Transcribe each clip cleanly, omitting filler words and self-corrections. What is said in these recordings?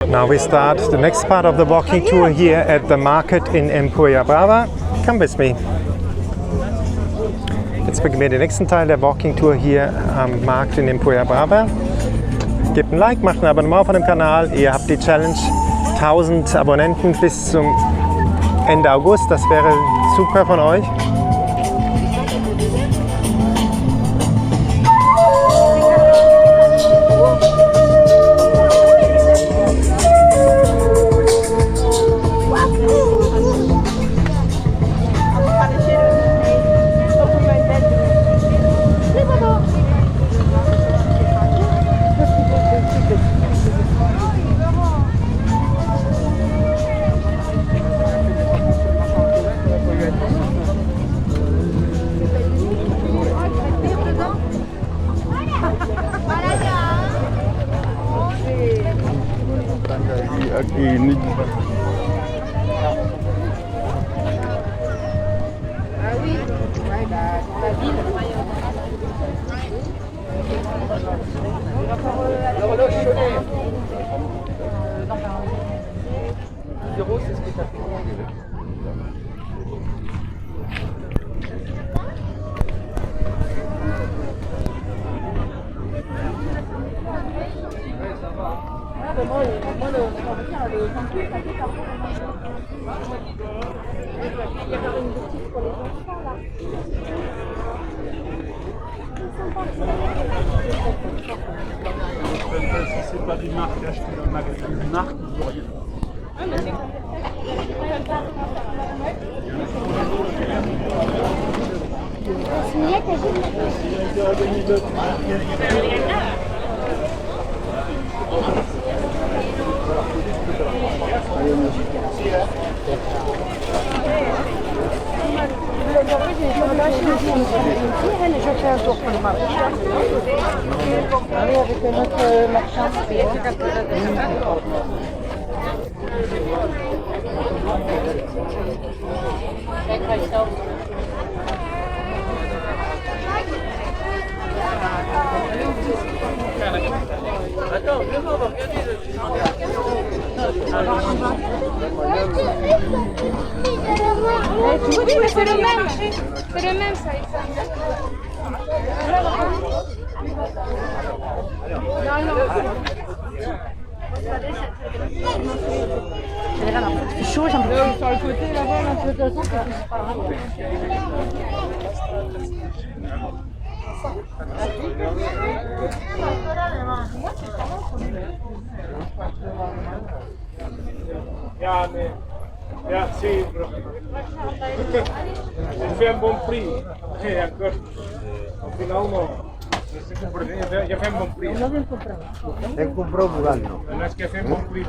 Now we start the next part of the walking tour here at the market in Empuria Brava. Come with me. Jetzt beginnen wir den nächsten Teil der Walking Tour hier am Markt in Empuria Brava. Gebt ein Like, macht ein Abonnement von dem Kanal. Ihr habt die Challenge 1000 Abonnenten bis zum Ende August. Das wäre super von euch. Si c'est pas des marques achetées dans le magasin, une marque, vous auriez. Je fais un tour pour le marché. Avec notre marchand. Attends, on va regarder le Oui, mais c'est le même. C'est le même, ça. C'est chaud, j'en peux plus. Sur le côté là-bas, un peu de toute façon, c'est pas grave. Merci. J'ai fait un bon prix. Et encore, finalement, j'ai fait un bon prix. Hem comprado Mural, no. No es que fait un bon prix.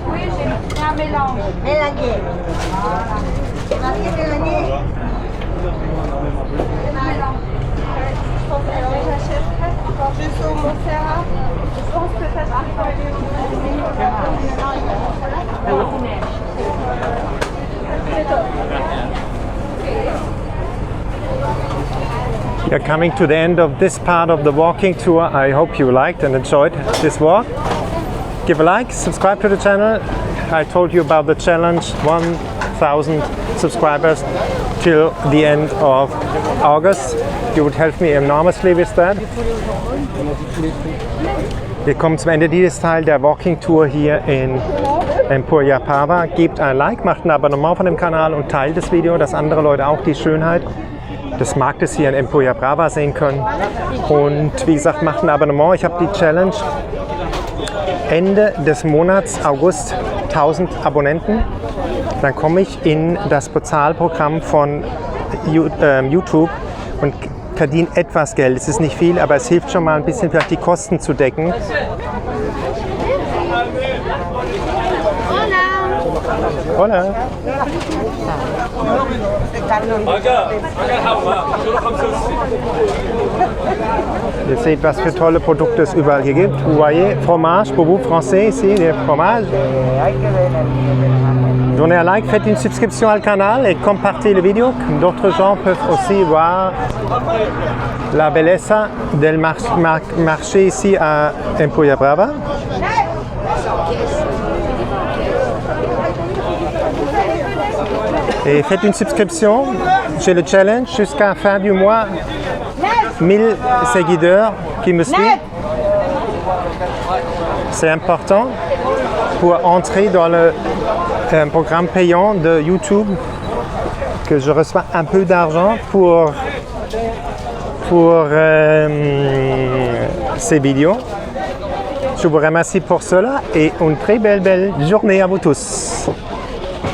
Oui, j'ai un mélange. Mélangé. Mélangé. J'achèterais quand je suis au Montserrat. Je pense que ça sera pas C'est top. We are coming to the end of this part of the walking tour. I hope you liked and enjoyed this walk. Give a like, subscribe to the channel. I told you about the challenge, 1,000 subscribers till the end of August. You would help me enormously with that. Wir kommen zum Ende dieses Teil der Walking Tour hier in Empuria Pava. Gebt ein Like, macht ein Abonnement von dem Kanal und teilt das Video, dass andere Leute auch die Schönheit des Marktes hier in Empuria Brava sehen können. Und wie gesagt, macht ein Abonnement. Ich habe die Challenge Ende des Monats August 1000 Abonnenten. Dann komme ich in das Bezahlprogramm von YouTube und verdiene etwas Geld. Es ist nicht viel, aber es hilft schon mal ein bisschen, vielleicht die Kosten zu decken. Hola. Ihr seht, was für tolle Produkte es überall hier gibt. Vous voyez, fromage, pour vous français ici, les fromages. Donnez un like, faites une subscription au canal et compartez le vidéo. D'autres gens peuvent aussi voir la belleza del marché ici à Empuria Brava. Et faites une subscription. J'ai le challenge jusqu'à la fin du mois. 1000 seguideurs qui me suivent. C'est important pour entrer dans le programme payant de YouTube, que je reçois un peu d'argent pour ces vidéos. Je vous remercie pour cela et une très belle journée à vous tous.